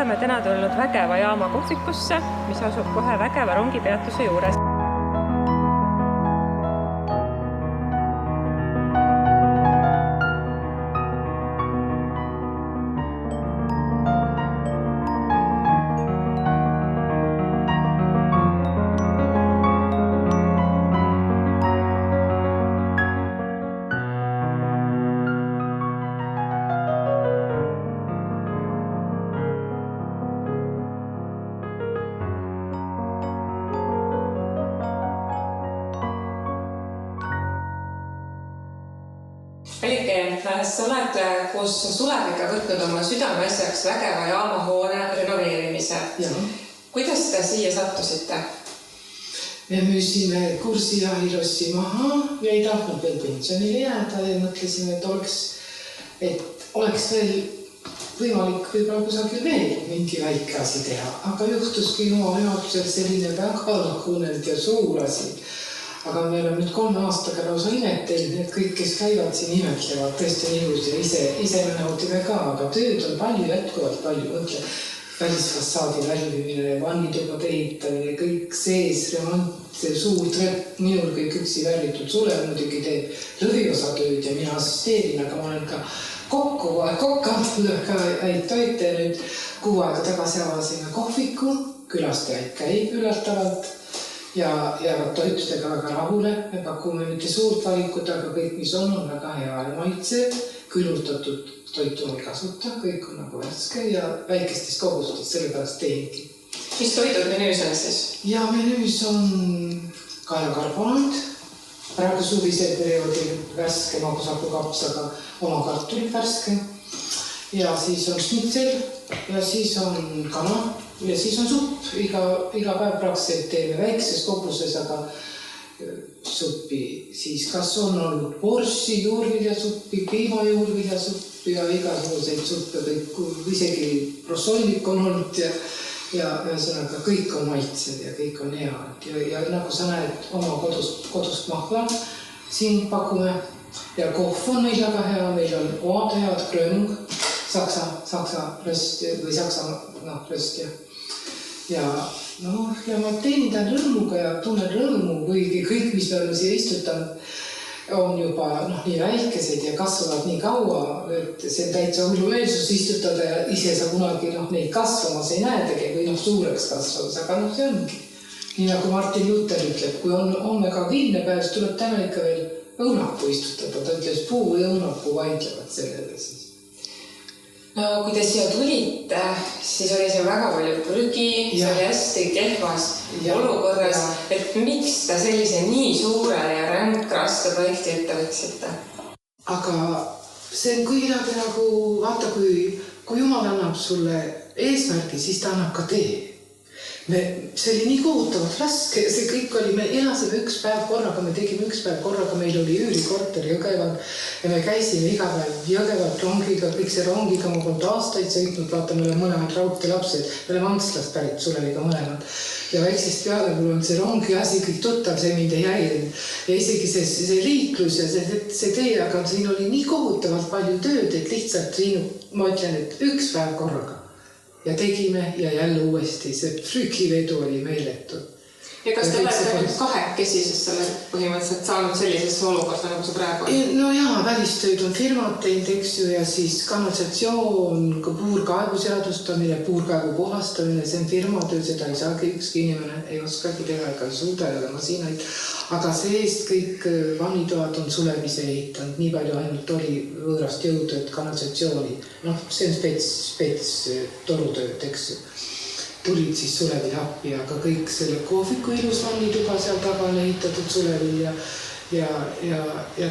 oleme täna tulnud Vägeva jaama kohvikusse, mis asub kohe Vägeva rongipeatuse juures. Elike, sa oled koos Suleviga võtnud oma südameasjaks Vägeva jaama hoone renoveerimise. Ja. Kuidas te siia sattusite? Me müüsime kursi ja Hirossi maha ja ei tahtnud veel pensionile jääda ja mõtlesime, et oleks veel võimalik võib-olla kusagil veel mingi väike asi teha. Aga juhtuski jumal juhatusel selline väga lahunelt ja suur asi. Aga me oleme nüüd 3 aastaga lausa imetlenud, et kõik, kes käivad siin imetlevad, tõesti on ilus ja ise me nautime ka, aga tööd on palju, jätkuvalt palju. Mõtle, välisfassaadi värvimine, vannitubade ehitamine, kõik sees, remont, suur trepp, minul kõik üksi värvitud. Sule muidugi teeb lõviosa tööd ja mina assisteerin, aga ma olen ka kokanud ka häid toite. Nüüd 6 aega tagasi avasime kohviku, külastajaid käib üllatavalt. Ja toitudega väga rahule. Me pakume mitte suurt valikut, aga kõik, mis on väga hea ja maitsev. Külmutatud toitu ei kasuta, kõik on nagu värske ja väikestes kogustes, sellepärast teengi. Mis toidud menüüs on siis? Ja menüüs on kaelakarbonaat, praegu suvisel perioodil värske magusapukapsaga oma kartulid värske. Ja siis on schnitzel ja siis on kana. Ja siis on supp, iga päev praktiliselt teeme väikses koguses, aga suppi siis kas on olnud borši, juurviljasuppi, piimajuurviljasuppi ja igasuguseid suppe, isegi rosollik on olnud ja ühesõnaga kõik on maitsev ja kõik on hea. Ja nagu sa näed, oma kodust mahla siin pakume ja kohv on meil väga hea, meil on omad head kröömung, saksa röst või saksa röst ja ma teenindan rõõmuga ja tunnen rõõmu, kuigi kõik, mis me oleme siia istutanud, on juba nii väikesed ja kasvavad nii kaua, et see on täitsa hullumeelsus istutada ja ise sa kunagi neid kasvamas ei näedagi või suureks kasvamas, aga see ongi. Nii nagu Martin Luther ütleb, kui on homme ka kinnepäev, siis tuleb täna ikka veel õunapuu istutada. Ta ütles, puu või õunapuu vaidlevad sellele siis. No kui te siia tulite, siis oli see väga palju prügi, see oli hästi kehvas olukorras, et miks te sellise nii suure ja ränkraske projekti ette võtsite? Aga see on kuidagi nagu, vaata, kui Jumal annab sulle eesmärgi, siis ta annab ka tee. See oli nii kohutavalt raske, see kõik oli, me elasime 1 päev korraga, me tegime 1 päev korraga, meil oli üürikorter Jõgeval ja me käisime iga päev Jõgevat rongiga, kõik see rongiga, ma polnud aastaid sõitnud, vaata, me oleme mõlemad raudte lapsed, me oleme Antslast pärit Suleviga mõlemad ja väiksest peale mul on see rongi asi kõik tuttav, see mind ei häirinud ja isegi see liiklus ja see tee, aga siin oli nii kohutavalt palju tööd, et lihtsalt ma ütlen, et 1 päev korraga. Ja tegime ja jälle uuesti, see prügivedu oli meeletu. Ja kas te olete nüüd kahekesi, sest sa oled põhimõtteliselt saanud sellisesse olukorda, nagu see praegu on? No jaa, välistööd on firmad teinud, eks ju, ja siis kanalisatsioon, puurkaevu seadustamine, puurkaevu puhastamine, see on firmatöö, seda ei saagi ükski inimene, ei oskagi teha ega suuda ja masinaid. Aga see eest kõik vannitoad on Sulevis ehitanud, nii palju ainult oli võõrast jõudu, et kanalisatsiooni. See on spets torutööd, eks ju. Tulid siis Sulevil appi, aga kõik selle kohviku ilus vannituba seal taga on ehitatud Sulevil ja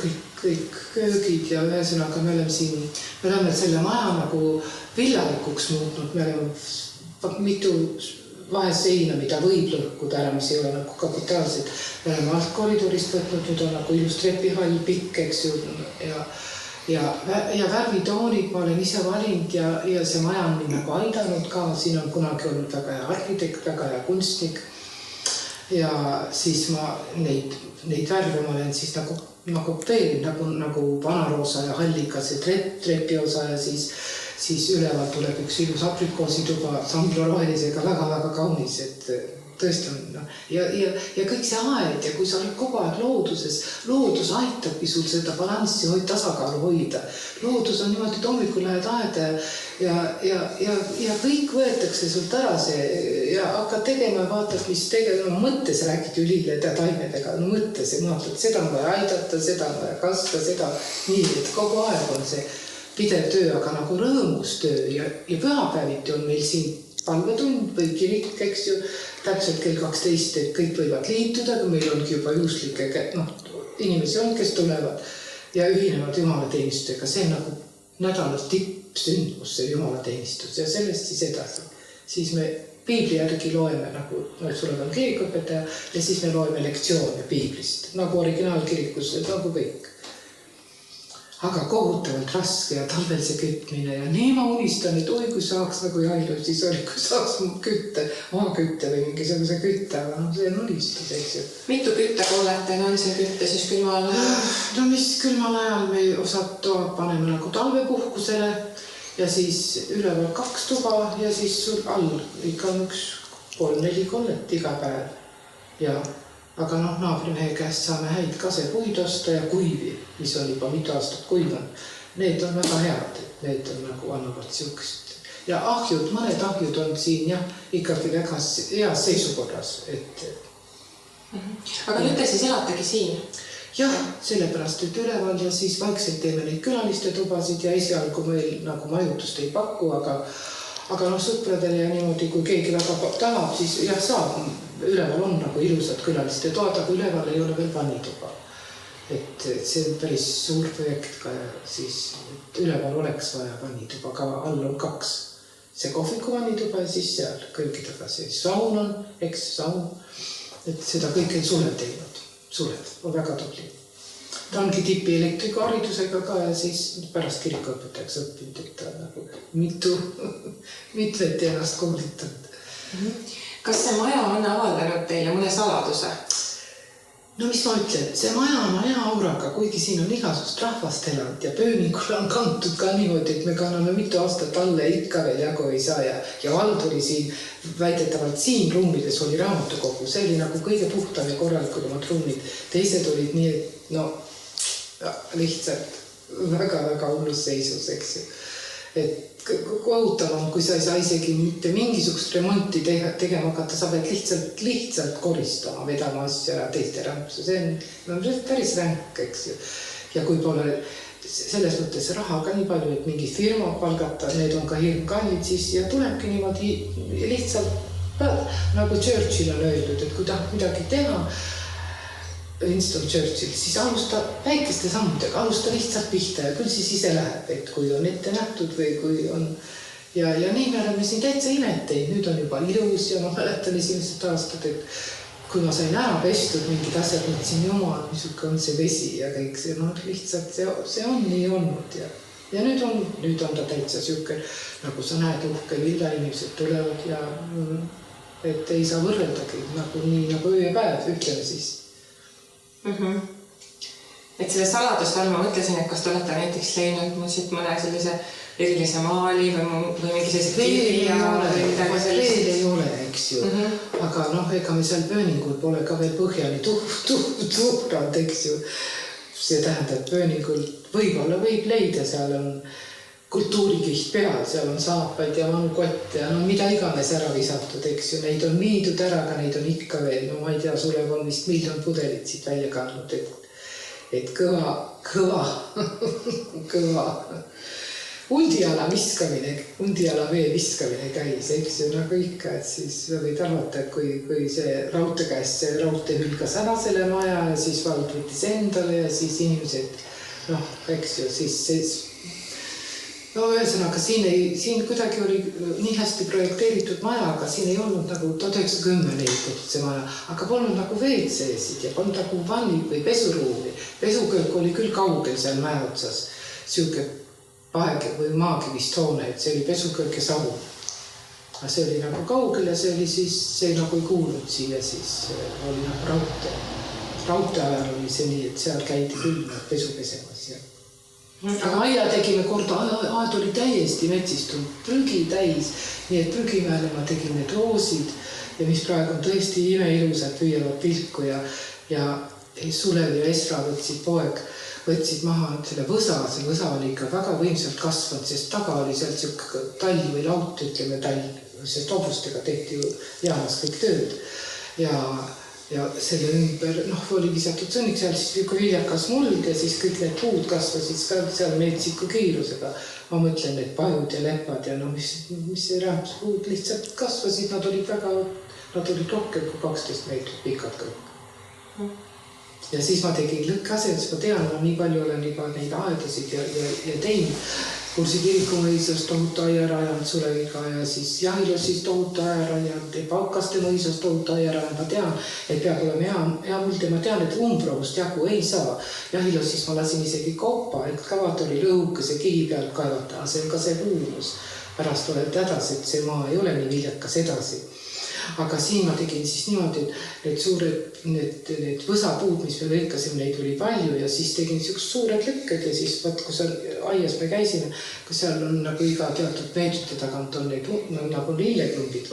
kõik köögid ja ühesõnaga me oleme selle maja nagu villalikuks muutnud, me oleme mitu vaheseina, mida võib lõhkuda ära, mis ei ole nagu kapitaalsed. Me oleme alt koridorist võtnud, nüüd on nagu ilus trepihall pikk, eks ju, ja värvitoonid ma olen ise valinud ja see maja on mind nagu aidanud ka, siin on kunagi olnud väga hea arhitekt, väga hea kunstnik ja siis ma neid värve ma olen siis nagu teerin, nagu vanaroosa ja halliga see trepiosa ja siis siis üleval tuleb üks ilus aprikoosituba samblarohelisega väga-väga kaunis, et tõesti on. Ja kõik see aed ja kui sa oled kogu aeg looduses, loodus aitabki sul seda balanssi tasakaalu hoida. Loodus on niimoodi, et hommikul lähed aeda ja kõik võetakse sult ära see ja hakkad tegema ja vaatad, mis tegema. Mõttes räägid ülilede taimedega, no mõttes ja mõtled, seda on vaja aidata, seda on vaja kasta, seda nii, et kogu aeg on see pidev töö, aga nagu rõõmus töö ja pühapäeviti on meil siin palvetund või kirik, eks ju, täpselt kell 12, et kõik võivad liituda, aga meil ongi juba juhuslikke inimesi on, kes tulevad ja ühinevad jumalateenistustega. See on nagu nädalas tippsündmus, see jumalateenistus ja sellest siis edasi. Siis me piibli järgi loeme, nagu sul on kirikuõpetaja ja siis me loeme lektsioone piiblist, nagu originaalkirikus, nagu kõik. Aga kohutavalt raske ja talvel see kütmine ja nii ma unistan, et oi, kui saaks nagu Jailu, siis oli, kui saaks kütte, maakütte või mingisuguse kütte, aga see on unistus, eks ju. Mitu küttekollet teil on see kütte siis külmal ajal? No mis külmal ajal me osad toad paneme nagu talvepuhkusele ja siis üleval 2 tuba ja siis sul all ikka on 3-4 kollet iga päev. Ja aga naabrimehe käest saame häid kasepuid osta ja kuivi, mis on juba mitu aastat kuivad. Need on väga head, et need on nagu annavad siukest. Ja ahjud, mõned ahjud on siin jah, ikkagi väga heas seisukorras. Aga nüüd te siis elategi siin? Jah, sellepärast, et üleval ja siis vaikselt teeme neid külaliste tubasid ja esialgu meil nagu majutust ei paku, aga sõpradele ja niimoodi, kui keegi väga tahab, siis jah, saab. Üleval on nagu ilusad külaliste toad, aga üleval ei ole veel vannituba. Et see on päris suur projekt ka siis, et üleval oleks vaja vannituba, aga all on 2. See kohviku vannituba ja siis seal kõlgi tagasi. Saun on, eks saun, et seda kõik on Suled teinud. Suled on väga tubli. Ta ongi tipi elektrikaharidusega ka ja siis pärast kirikuõpetajaks õppinud, et ta nagu mitmeti ennast koolitanud. Kas see maja on avaldanud teile mõne saladuse? No mis ma ütlen, see maja on hea auraga, kuigi siin on igasust rahvast elanud ja pööningul on kantud ka niimoodi, et me kanname mitu aastat alle ikka veel jagu ei saa ja vald oli siin, väidetavalt siin ruumides oli raamatukogu, see oli nagu kõige puhtam ja korralikumad ruumid. Teised olid nii, et lihtsalt väga-väga hullus seisus, eks ju. Et kohutavam, kui sa ei saa isegi mitte mingisugust remonti tegema hakata, sa pead lihtsalt koristama, vedama asju ära teiste rämpsu. See on päris ränk, eks ju. Ja kui pole selles mõttes raha ka nii palju, et mingi firma palgata, need on ka hirmkallid siis ja tulebki niimoodi lihtsalt nagu Churchill on öeldud, et kui tahab midagi teha, Winston Churchill, siis alusta väikeste sammudega, alusta lihtsalt pihta ja küll siis ise läheb, et kui on ette nähtud või kui on. Ja nii me oleme siin täitsa imeteid, nüüd on juba ilus ja ma mäletan esimesed aastad, et kui ma sain ära pestud mingid asjad, mõtlesin jumal, misuke on see vesi ja kõik see, lihtsalt see on nii olnud ja nüüd on ta täitsa siuke, nagu sa näed uhke lilla inimesed tulevad ja et ei saa võrreldagi nii nagu öö ja päev, ütleme siis. Et selle saladust all ma mõtlesin, et kas te olete näiteks leidnud mõne sellise erilise maali või mingi sellise kirja või midagi sellist? Veel ei ole, eks ju. Aga ega me seal pööningul pole ka veel põhjani tuhrad, eks ju. See tähendab, pööningul võib-olla võib leida, seal on kultuurikiht peal, seal on saapaid ja vanukott ja mida iganes ära visatud, eks ju. Neid on viidud ära, aga neid on ikka veel. Ma ei tea, Sulev on vist miljon pudelit siit välja kandnud, et kõva undiala vee viskamine käis, eks ju, nagu ikka, et siis võid arvata, et kui see raudtee käest, see raudtee hülgas ära selle maja ja siis vald võttis endale ja siis inimesed, eks ju, siis ühesõnaga, siin kuidagi oli nii hästi projekteeritud maja, aga siin ei olnud nagu 1910 ehitatud see maja, aga polnud nagu WC-sid ja polnud nagu vanni või pesuruumi. Pesuköök oli küll kaugel seal mäe otsas, siuke paeg või maakivist hoone, et see oli pesuköök ja savu. Aga see oli nagu kaugel ja see oli siis, see nagu ei kuulnud siia, siis oli nagu raudtee. Raudtee ajal oli see nii, et seal käidi küll pesu pesemas ja aga aia tegime korda, aed oli täiesti metsistunud, prügi täis, nii et prügimäele ma tegin need roosid ja mis praegu on tõesti imeilusad, püüavad pilku ja Sulev ja Esra võtsid maha selle võsa, see võsa oli ikka väga võimsalt kasvanud, sest taga oli seal siuke tall või laut, ütleme tall, sest hobustega tehti ju jaamas kõik tööd ja selle ümber, oli visatud sõnniks, seal siis kui viljakas muld ja siis kõik need puud kasvasid seal meetsiku kiirusega. Ma mõtlen, need pajud ja lepad ja mis see rämpspuud lihtsalt kasvasid, nad olid rohkem kui 12 meetrit pikad kõik. Ja siis ma tegin lõkkasendus, ma tean, ma nii palju olen juba neid aedasid ja teinud. Kursi kirikumõisas tohutu aiarajand Suleviga ja siis Jahilossis tohutu aiarajand ja Paukaste mõisas tohutu aiarajand. Ma tean, et peab olema hea muld ja ma tean, et umbrovust jagu ei saa. Jahilossis ma lasin isegi kaupa, et kavatori lõhukese kihi peal kaevata, see on ka see huumus. Pärast oled hädas, et see maa ei ole nii viljakas edasi. Aga siin ma tegin siis niimoodi, et need võsapuud, mis me lõikasime, neid oli palju ja siis tegin niisugused suured lõkked ja siis kui seal aias me käisime, kui seal on nagu iga teatud meetrite tagant on neid nagu lilleklumbid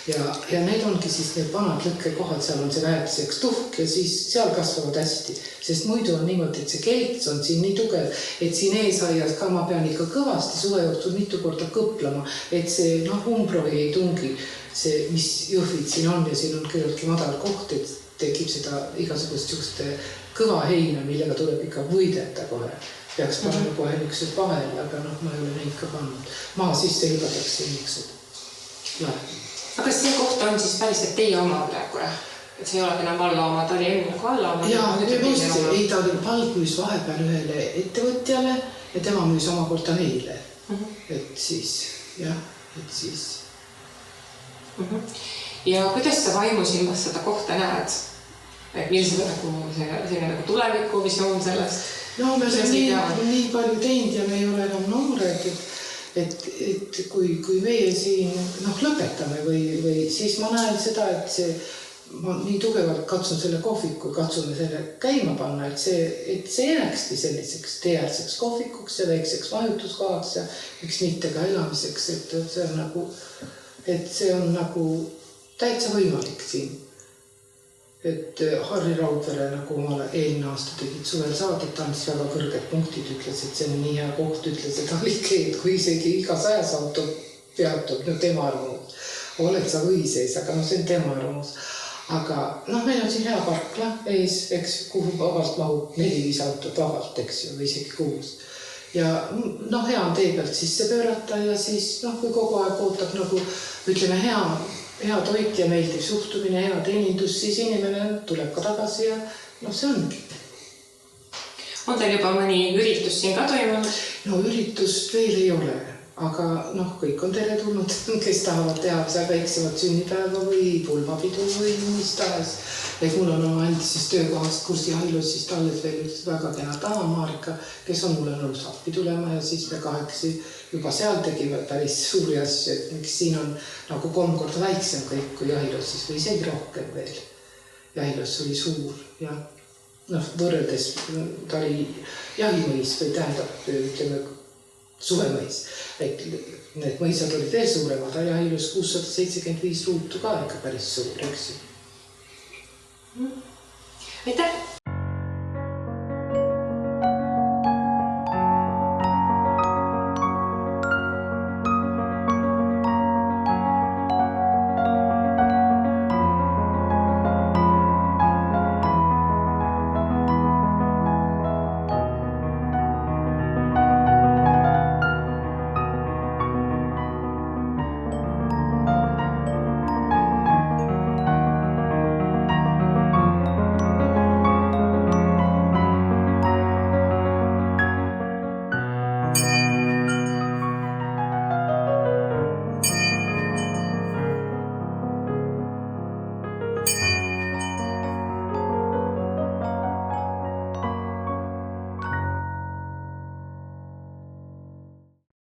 ja need ongi siis need vanad lõkkekohad, seal on see väetiseks tuhk ja siis seal kasvavad hästi, sest muidu on niimoodi, et see kelts on siin nii tugev, et siin eesaias ka ma pean ikka kõvasti suve jooksul mitu korda kõplama, et see umbrohi ei tungi see, mis jõhvid siin on ja siin on küllaltki madal koht, et tekib seda igasugust juhuste kõva heina, millega tuleb ikka võideta kohe. Peaks panema kohe niisugused vahel, aga ma ei ole neid ka pannud. Maa sisse hüpatakse niisugused. Aga see koht on siis päris, et teie oma praegu, et see ei ole enam valla oma, ta oli enne kui valla oma. Jaa, ta oli palgmüüs vahepeal ühele ettevõtjale ja tema müüs omakorda neile. Et siis. Ja kuidas sa vaimusilmas seda kohta näed? Et millised nagu tulevikuvisioon sellest? No me oleme nii palju teinud ja me ei ole enam noored, et kui meie siin lõpetame või siis ma näen seda, et ma nii tugevalt katsun selle kohviku, katsume selle käima panna, et see jääkski selliseks teeärseks kohvikuks ja väikseks majutuskohaks ja miks mitte ka elamiseks, et see on nagu täitsa võimalik siin. Et Harri Raudvere nagu omale eelmine aasta tegid suvel saadet, ta andis väga kõrged punktid, ütles, et see on nii hea koht, ütles, et Alikeed, kui isegi iga 100 auto peatub, tema arvamus. Oled sa või sees, aga see on tema arvamus. Aga meil on siin hea parkla ees, eks, kuhu vabalt mahub 4-5 autot vabalt, eks ju, või isegi 6. Ja hea on tee pealt sisse pöörata ja siis kui kogu aeg ootab nagu, ütleme, hea toit ja meeldiv suhtumine, hea teenindus, siis inimene tuleb ka tagasi ja see ongi. On teil juba mõni üritus siin ka toimunud? No üritust veel ei ole, aga kõik on teretulnud, kes tahavad teha seal väiksemat sünnipäeva või pulmapidu või mis tahes. Et mul on oma endises töökohast Kursi Jahilossis alles veel üks väga kena taha Maarika, kes on mulle nõus appi tulema ja siis me kahekesi juba seal tegime päris suuri asju, et miks siin on nagu 3 korda väiksem kõik kui Jahilossis või isegi rohkem veel. Jahilos oli suur ja võrreldes ta oli jahimõis või tähendab, ütleme, suvemõis. Need mõisad olid veel suuremad, Jahilos 675 ruutu ka ikka päris suur, eks ju. Aitäh!